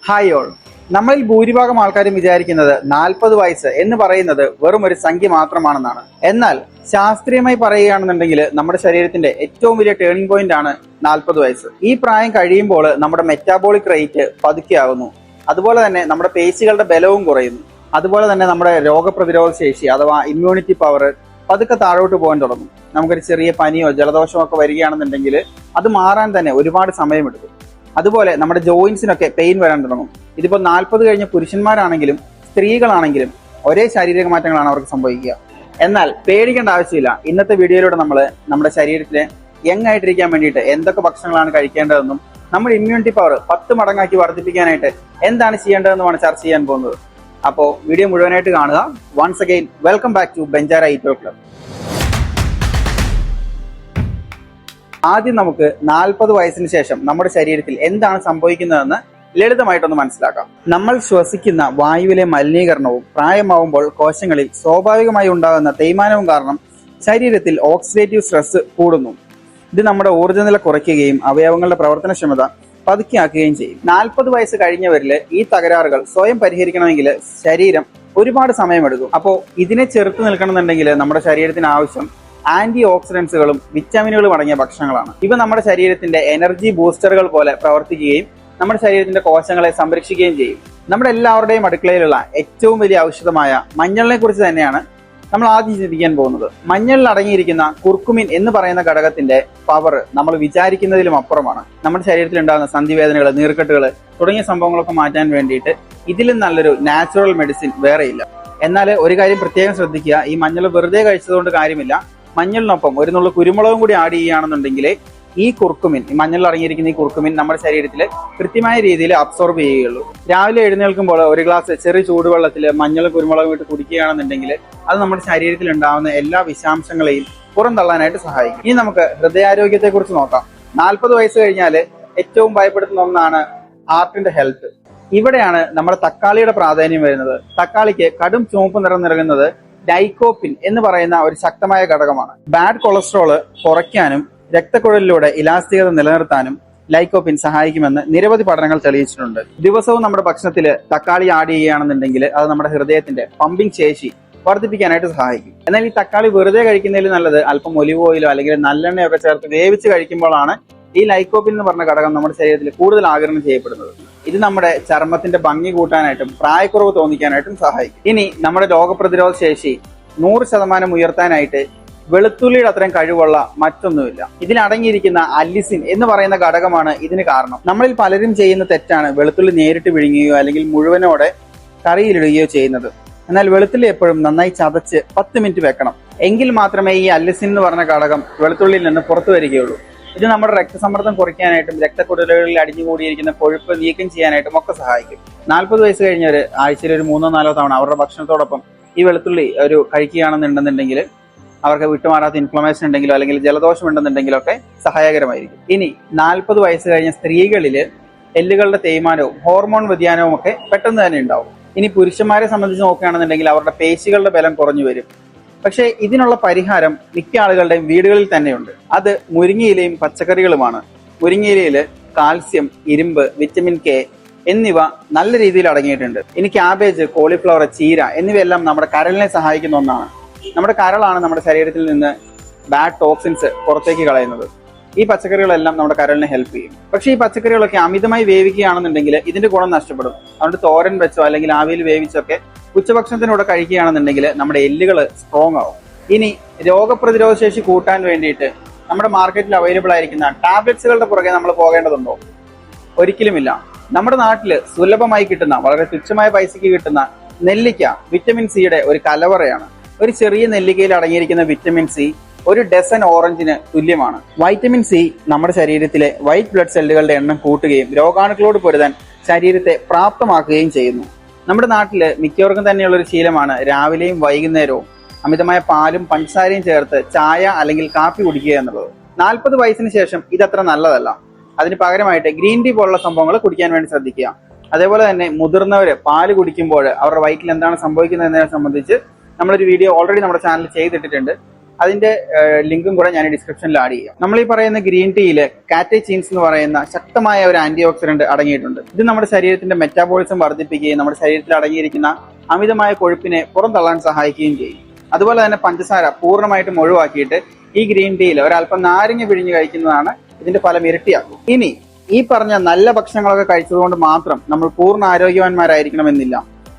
Hi all. നമ്മളിൽ ഭൂരിഭാഗം ആൾക്കാരും വിചാരിക്കുന്നത് 40 വയസ്സ് എന്ന് പറയുന്നത് വെറും ഒരു സംഖ്യ മാത്രമാണെന്നാണ്. എന്നാൽ ശാസ്ത്രീയമായി പറയുകയാണെന്നുണ്ടെങ്കിൽ നമ്മുടെ ശരീരത്തിന്റെ ഏറ്റവും വലിയ ടേണിംഗ് പോയിന്റ് ആണ് 40 വയസ്സ്. ഈ പ്രായം കഴിയുമ്പോൾ നമ്മുടെ മെറ്റാബോളിക് റേറ്റ് പതുക്കെയാകുന്നു. അതുപോലെ തന്നെ നമ്മുടെ പേശികളുടെ ബലവും കുറയുന്നു. അതുപോലെ തന്നെ നമ്മുടെ രോഗപ്രതിരോധ ശേഷി അഥവാ ഇമ്മ്യൂണിറ്റി പവർ പതുക്കെ താഴോട്ട് പോകാൻ തുടങ്ങും. നമുക്കൊരു ചെറിയ പനിയോ ജലദോഷമോ ഒക്കെ വരികയാണെന്നുണ്ടെങ്കിൽ അത് മാറാൻ തന്നെ ഒരുപാട് സമയമെടുക്കും. അതുപോലെ നമ്മുടെ ജോയിൻസിനൊക്കെ പെയിൻ വരാൻ തുടങ്ങും. ഇതിപ്പോൾ 40 കഴിഞ്ഞ പുരുഷന്മാരാണെങ്കിലും സ്ത്രീകളാണെങ്കിലും ഒരേ ശാരീരിക മാറ്റങ്ങളാണ് അവർക്ക് സംഭവിക്കുക. എന്നാൽ പേടിക്കേണ്ട ആവശ്യമില്ല. ഇന്നത്തെ വീഡിയോയിലൂടെ നമ്മൾ നമ്മുടെ ശരീരത്തിലെ യങ് ആയിട്ടിരിക്കാൻ വേണ്ടിയിട്ട് എന്തൊക്കെ ഭക്ഷണങ്ങളാണ് കഴിക്കേണ്ടതെന്നും നമ്മുടെ ഇമ്മ്യൂണിറ്റി പവർ 10 മടങ്ങാക്കി വർദ്ധിപ്പിക്കാനായിട്ട് എന്താണ് ചെയ്യേണ്ടതെന്നുമാണ് ചർച്ച ചെയ്യാൻ പോകുന്നത്. അപ്പോൾ വീഡിയോ മുഴുവനായിട്ട് കാണുക. Once again welcome back to ബെഞ്ചാര ഈറ്റോ ക്ലബ്. ആദ്യം നമുക്ക് 40 വയസ്സിന് ശേഷം നമ്മുടെ ശരീരത്തിൽ എന്താണ് സംഭവിക്കുന്നതെന്ന് ലളിതമായിട്ടൊന്ന് മനസ്സിലാക്കാം. നമ്മൾ ശ്വസിക്കുന്ന വായുവിലെ മലിനീകരണവും പ്രായമാവുമ്പോൾ കോശങ്ങളിൽ സ്വാഭാവികമായി ഉണ്ടാകുന്ന തേയ്മാനവും കാരണം ശരീരത്തിൽ ഓക്സിഡേറ്റീവ് സ്ട്രെസ് കൂടുന്നു. ഇത് നമ്മുടെ ഊർജ്ജനില കുറയ്ക്കുകയും അവയവങ്ങളുടെ പ്രവർത്തനക്ഷമത പതുക്കെയാക്കുകയും ചെയ്യും. 40 വയസ്സ് കഴിഞ്ഞവരിൽ ഈ തകരാറുകൾ സ്വയം പരിഹരിക്കണമെങ്കിൽ ശരീരം ഒരുപാട് സമയമെടുക്കും. അപ്പോൾ ഇതിനെ ചെറുത്ത് നിൽക്കണമെന്നുണ്ടെങ്കിൽ നമ്മുടെ ശരീരത്തിന് ആവശ്യം ആന്റി ഓക്സിഡൻസുകളും വിറ്റാമിനുകളും അടങ്ങിയ ഭക്ഷണങ്ങളാണ്. ഇവ നമ്മുടെ ശരീരത്തിന്റെ എനർജി ബൂസ്റ്ററുകൾ പോലെ പ്രവർത്തിക്കുകയും നമ്മുടെ ശരീരത്തിന്റെ കോശങ്ങളെ സംരക്ഷിക്കുകയും ചെയ്യും. നമ്മുടെ എല്ലാവരുടെയും അടുക്കളയിലുള്ള ഏറ്റവും വലിയ ഔഷധമായ മഞ്ഞളിനെ കുറിച്ച് തന്നെയാണ് നമ്മൾ ആദ്യം ചിന്തിക്കാൻ പോകുന്നത്. മഞ്ഞളിൽ അടങ്ങിയിരിക്കുന്ന കുർക്കുമിൻ എന്ന് പറയുന്ന ഘടകത്തിന്റെ പവർ നമ്മൾ വിചാരിക്കുന്നതിലും അപ്പുറമാണ്. നമ്മുടെ ശരീരത്തിൽ ഉണ്ടാകുന്ന സന്ധിവേദനകൾ, നീർക്കെട്ടുകൾ തുടങ്ങിയ സംഭവങ്ങളൊക്കെ മാറ്റാൻ വേണ്ടിയിട്ട് ഇതിലും നല്ലൊരു നാച്ചുറൽ മെഡിസിൻ വേറെയില്ല. എന്നാൽ ഒരു കാര്യം പ്രത്യേകം ശ്രദ്ധിക്കുക, ഈ മഞ്ഞൾ വെറുതെ കഴിച്ചതുകൊണ്ട് കാര്യമില്ല. മഞ്ഞളിനൊപ്പം ഒരു നുള്ള കുരുമുളകും കൂടി ആഡ് ചെയ്യുകയാണെന്നുണ്ടെങ്കിൽ ഈ കുർക്കുമിൻ, ഈ മഞ്ഞളിൽ അടങ്ങിയിരിക്കുന്ന ഈ കുർക്കുമിൻ നമ്മുടെ ശരീരത്തിൽ കൃത്യമായ രീതിയിൽ അബ്സോർബ് ചെയ്യുകയുള്ളൂ. രാവിലെ എഴുന്നേൽക്കുമ്പോൾ ഒരു ഗ്ലാസ് ചെറിയ ചൂടുവെള്ളത്തിൽ മഞ്ഞളും കുരുമുളകും ഇട്ട് കുടിക്കുകയാണെന്നുണ്ടെങ്കിൽ അത് നമ്മുടെ ശരീരത്തിൽ ഉണ്ടാകുന്ന എല്ലാ വിഷാംശങ്ങളെയും പുറന്തള്ളാനായിട്ട് സഹായിക്കും. ഇനി നമുക്ക് ഹൃദയാരോഗ്യത്തെ കുറിച്ച് നോക്കാം. 40 വയസ്സ് കഴിഞ്ഞാൽ ഏറ്റവും ഭയപ്പെടുത്തുന്ന ഒന്നാണ് ഹാർട്ടിന്റെ ഹെൽത്ത്. ഇവിടെയാണ് നമ്മുടെ തക്കാളിയുടെ പ്രാധാന്യം വരുന്നത്. തക്കാളിക്ക് കടും ചുവപ്പ് നിറം നൽകുന്നത് ലൈക്കോപ്പിൻ എന്ന് പറയുന്ന ഒരു ശക്തമായ ഘടകമാണ്. ബാഡ് കൊളസ്ട്രോള് കുറയ്ക്കാനും രക്തക്കുഴലിലൂടെ ഇലാസ്തികത നിലനിർത്താനും ലൈക്കോപ്പിൻ സഹായിക്കുമെന്ന് നിരവധി പഠനങ്ങൾ തെളിയിച്ചിട്ടുണ്ട്. ദിവസവും നമ്മുടെ ഭക്ഷണത്തിൽ തക്കാളി ആഡ് ചെയ്യുകയാണെന്നുണ്ടെങ്കിൽ അത് നമ്മുടെ ഹൃദയത്തിന്റെ പമ്പിംഗ് ശേഷി വർദ്ധിപ്പിക്കാനായിട്ട് സഹായിക്കും. എന്നാൽ ഈ തക്കാളി വെറുതെ കഴിക്കുന്നതിൽ നല്ലത് അല്പം ഒലിവ് ഓയിലോ അല്ലെങ്കിൽ നല്ലെണ്ണയൊക്കെ ചേർത്ത് വേവിച്ച് കഴിക്കുമ്പോഴാണ് ഈ ലൈക്കോപ്പിൻ എന്ന് പറഞ്ഞ ഘടകം നമ്മുടെ ശരീരത്തിൽ കൂടുതൽ ആഗിരണം ചെയ്യപ്പെടുന്നത്. ഇത് നമ്മുടെ ചർമ്മത്തിന്റെ ഭംഗി കൂട്ടാനായിട്ടും പ്രായക്കുറവ് തോന്നിക്കാനായിട്ടും സഹായിക്കും. ഇനി നമ്മുടെ രോഗപ്രതിരോധ ശേഷി 100% ഉയർത്താനായിട്ട് വെളുത്തുള്ളിയുടെ അത്രയും കഴിവുള്ള മറ്റൊന്നുമില്ല. ഇതിൽ അടങ്ങിയിരിക്കുന്ന അല്ലിസിൻ എന്ന് പറയുന്ന ഘടകമാണ് ഇതിന് കാരണം. നമ്മളിൽ പലരും ചെയ്യുന്ന തെറ്റാണ് വെളുത്തുള്ളി നേരിട്ട് വിഴുങ്ങുകയോ അല്ലെങ്കിൽ മുഴുവനോടെ കറിയിലിടുകയോ ചെയ്യുന്നത്. എന്നാൽ വെളുത്തുള്ളി എപ്പോഴും നന്നായി ചതച്ച് 10 മിനിറ്റ് വെക്കണം. എങ്കിൽ മാത്രമേ ഈ അല്ലിസിൻ എന്ന് പറഞ്ഞ ഘടകം വെളുത്തുള്ളിയിൽ നിന്ന് പുറത്തു വരികയുള്ളൂ. ഇത് നമ്മുടെ രക്തസമ്മർദ്ദം കുറയ്ക്കാനായിട്ടും രക്തക്കുഴലുകളിൽ അടിഞ്ഞുകൂടിയിരിക്കുന്ന കൊഴുപ്പ് നീക്കം ചെയ്യാനായിട്ടും ഒക്കെ സഹായിക്കും. 40 വയസ്സ് കഴിഞ്ഞവർ ആഴ്ചയിൽ ഒരു 3-4 തവണ അവരുടെ ഭക്ഷണത്തോടൊപ്പം ഈ വെളുത്തുള്ളി ഒരു കഴിക്കുകയാണെന്നുണ്ടെന്നുണ്ടെങ്കിൽ അവർക്ക് വിട്ടുമാറാത്ത ഇൻഫ്ലമേഷൻ ഉണ്ടെങ്കിലോ അല്ലെങ്കിൽ ജലദോഷം ഉണ്ടെന്നുണ്ടെങ്കിലോ ഒക്കെ സഹായകരമായിരിക്കും. ഇനി 40 വയസ്സ് കഴിഞ്ഞ സ്ത്രീകളിൽ എല്ലുകളുടെ തേയ്മാനവും ഹോർമോൺ വ്യതിയാനവും ഒക്കെ പെട്ടെന്ന് തന്നെ ഉണ്ടാവും. ഇനി പുരുഷന്മാരെ സംബന്ധിച്ച് നോക്കുകയാണെന്നുണ്ടെങ്കിൽ അവരുടെ പേശികളുടെ ബലം കുറഞ്ഞു വരും. പക്ഷേ ഇതിനുള്ള പരിഹാരം മിക്ക ആളുകളുടെയും വീടുകളിൽ തന്നെയുണ്ട്. അത് മുരിങ്ങയിലയും പച്ചക്കറികളുമാണ്. മുരിങ്ങയിലയിൽ കാൽസ്യം, ഇരുമ്പ്, വിറ്റമിൻ കെ എന്നിവ നല്ല രീതിയിൽ അടങ്ങിയിട്ടുണ്ട്. ഇനി ക്യാബേജ്, കോളിഫ്ലവർ, ചീര എന്നിവയെല്ലാം നമ്മുടെ കരളിനെ സഹായിക്കുന്ന ഒന്നാണ്. നമ്മുടെ കരളാണ് നമ്മുടെ ശരീരത്തിൽ നിന്ന് ബാഡ് ടോക്സിൻസ് പുറത്തേക്ക് കളയുന്നത്. ഈ പച്ചക്കറികളെല്ലാം നമ്മുടെ കരളിനെ ഹെൽപ്പ് ചെയ്യും. പക്ഷേ ഈ പച്ചക്കറികളൊക്കെ അമിതമായി വേവിക്കുകയാണെന്നുണ്ടെങ്കിൽ ഇതിന്റെ ഗുണം നഷ്ടപ്പെടും. അതുകൊണ്ട് തോരൻ വെച്ചോ അല്ലെങ്കിൽ ആവിയിൽ വേവിച്ചൊക്കെ ഉച്ചഭക്ഷണത്തിനൂടെ കഴിക്കുകയാണെന്നുണ്ടെങ്കിൽ നമ്മുടെ എല്ലുകൾ സ്ട്രോങ് ആവും. ഇനി രോഗപ്രതിരോധ ശേഷി കൂട്ടാൻ വേണ്ടിയിട്ട് നമ്മുടെ മാർക്കറ്റിൽ അവൈലബിൾ ആയിരിക്കുന്ന ടാബ്ലറ്റ്സുകളുടെ പുറകെ നമ്മൾ പോകേണ്ടതുണ്ടോ? ഒരിക്കലുമില്ല. നമ്മുടെ നാട്ടിൽ സുലഭമായി കിട്ടുന്ന, വളരെ തുച്ഛമായ പൈസയ്ക്ക് കിട്ടുന്ന നെല്ലിക്ക വിറ്റമിൻ സിയുടെ ഒരു കലവറയാണ്. ഒരു ചെറിയ നെല്ലിക്കയിൽ അടങ്ങിയിരിക്കുന്ന വിറ്റമിൻ സി ഒരു ഡസൻ ഓറഞ്ചിന് തുല്യമാണ്. വൈറ്റമിൻ സി നമ്മുടെ ശരീരത്തിലെ വൈറ്റ് ബ്ലഡ് സെല്ലുകളുടെ എണ്ണം കൂട്ടുകയും രോഗാണുക്കളോട് പൊരുതാൻ ശരീരത്തെ പ്രാപ്തമാക്കുകയും ചെയ്യുന്നു. നമ്മുടെ നാട്ടില് മിക്കവർക്കും തന്നെയുള്ളൊരു ശീലമാണ് രാവിലെയും വൈകുന്നേരവും അമിതമായ പാലും പഞ്ചസാരയും ചേർത്ത് ചായ അല്ലെങ്കിൽ കാപ്പി കുടിക്കുക എന്നുള്ളത്. 40 വയസ്സിന് ശേഷം ഇതത്ര നല്ലതല്ല. അതിന് പകരമായിട്ട് ഗ്രീൻ ടീ പോലുള്ള സംഭവങ്ങൾ കുടിക്കാൻ വേണ്ടി ശ്രദ്ധിക്കുക. അതേപോലെ തന്നെ മുതിർന്നവര് പാല് കുടിക്കുമ്പോൾ അവരുടെ വയറ്റിൽ എന്താണ് സംഭവിക്കുന്നത് എന്നതിനെ സംബന്ധിച്ച് നമ്മളൊരു വീഡിയോ ഓൾറെഡി നമ്മുടെ ചാനലിൽ ചെയ്തിട്ടിട്ടുണ്ട്. അതിന്റെ ലിങ്കും കൂടെ ഞാൻ ഡിസ്ക്രിപ്ഷനിൽ ആഡ് ചെയ്യാം. നമ്മൾ ഈ പറയുന്ന ഗ്രീൻ ടീയില് കാറ്റെച്ചീൻസ് എന്ന് പറയുന്ന ശക്തമായ ഒരു ആന്റി ഓക്സിഡന്റ് അടങ്ങിയിട്ടുണ്ട്. ഇത് നമ്മുടെ ശരീരത്തിന്റെ മെറ്റാബോളിസം വർദ്ധിപ്പിക്കുകയും നമ്മുടെ ശരീരത്തിൽ അടങ്ങിയിരിക്കുന്ന അമിതമായ കൊഴുപ്പിനെ പുറന്തള്ളാൻ സഹായിക്കുകയും ചെയ്യും. അതുപോലെ തന്നെ പഞ്ചസാര പൂർണ്ണമായിട്ടും ഒഴിവാക്കിയിട്ട് ഈ ഗ്രീൻ ടീയിൽ ഒരല്പം നാരങ്ങ പിഴിഞ്ഞ് കഴിക്കുന്നതാണ് ഇതിന്റെ ഫലം ഇരട്ടിയാക്കും. ഇനി ഈ പറഞ്ഞ നല്ല ഭക്ഷണങ്ങളൊക്കെ കഴിച്ചതുകൊണ്ട് മാത്രം നമ്മൾ പൂർണ്ണ ആരോഗ്യവാന്മാരായിരിക്കണമെന്നില്ല.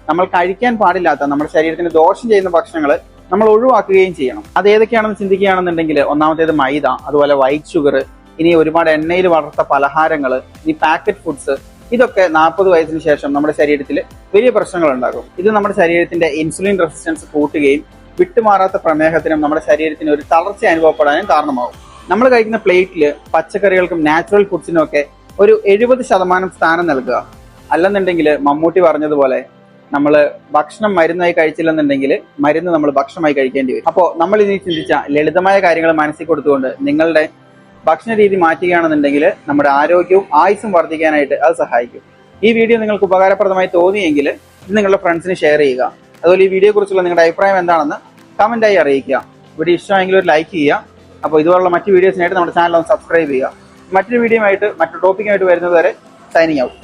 നമ്മൾ കഴിക്കാൻ പാടില്ലാത്ത നമ്മുടെ ശരീരത്തിന് ദോഷം ചെയ്യുന്ന ഭക്ഷണങ്ങൾ നമ്മൾ ഒഴിവാക്കുകയും ചെയ്യണം. അത് ഏതൊക്കെയാണെന്ന് ചിന്തിക്കുകയാണെന്നുണ്ടെങ്കിൽ ഒന്നാമത്തേത് മൈദ, അതുപോലെ വൈറ്റ് ഷുഗർ, ഇനി ഒരുപാട് എണ്ണയിൽ വളർത്ത പലഹാരങ്ങൾ, ഇനി പാക്കറ്റ് ഫുഡ്സ്, ഇതൊക്കെ 40 വയസ്സിന് ശേഷം നമ്മുടെ ശരീരത്തിൽ വലിയ പ്രശ്നങ്ങൾ ഉണ്ടാകും. ഇത് നമ്മുടെ ശരീരത്തിന്റെ ഇൻസുലിൻ റെസിസ്റ്റൻസ് കൂട്ടുകയും വിട്ടുമാറാത്ത പ്രമേഹത്തിനും നമ്മുടെ ശരീരത്തിന് ഒരു തളർച്ച അനുഭവപ്പെടാനും കാരണമാകും. നമ്മൾ കഴിക്കുന്ന പ്ലേറ്റിൽ പച്ചക്കറികൾക്കും നാച്ചുറൽ ഫുഡ്സിനും ഒക്കെ ഒരു 70% സ്ഥാനം നൽകുക. അല്ലെന്നുണ്ടെങ്കിൽ മമ്മൂട്ടി പറഞ്ഞതുപോലെ നമ്മൾ ഭക്ഷണം മരുന്നായി കഴിച്ചില്ലെന്നുണ്ടെങ്കിൽ മരുന്ന് നമ്മൾ ഭക്ഷണമായി കഴിക്കേണ്ടി വരും. അപ്പോൾ നമ്മൾ ഇനി ചിന്തിച്ച ലളിതമായ കാര്യങ്ങൾ മനസ്സിൽ കൊടുത്തുകൊണ്ട് നിങ്ങളുടെ ഭക്ഷണ രീതി മാറ്റുകയാണെന്നുണ്ടെങ്കിൽ നമ്മുടെ ആരോഗ്യവും ആയുസ്സും വർദ്ധിക്കാനായിട്ട് അത് സഹായിക്കും. ഈ വീഡിയോ നിങ്ങൾക്ക് ഉപകാരപ്രദമായി തോന്നിയെങ്കിൽ ഇത് നിങ്ങളുടെ ഫ്രണ്ട്സിന് ഷെയർ ചെയ്യുക. അതുപോലെ ഈ വീഡിയോയെ കുറിച്ചുള്ള നിങ്ങളുടെ അഭിപ്രായം എന്താണെന്ന് കമന്റായി അറിയിക്കുക. വീഡിയോ ഇഷ്ടമായെങ്കിൽ ഒരു ലൈക്ക് ചെയ്യുക. അപ്പോൾ ഇതുപോലുള്ള മറ്റു വീഡിയോസിനായിട്ട് നമ്മുടെ ചാനൽ ഒന്ന് സബ്സ്ക്രൈബ് ചെയ്യുക. മറ്റൊരു വീഡിയോ ആയിട്ട് മറ്റൊരു ടോപ്പിക്കായിട്ട് വരുന്നത് വരെ സൈനിങ് ഔട്ട്.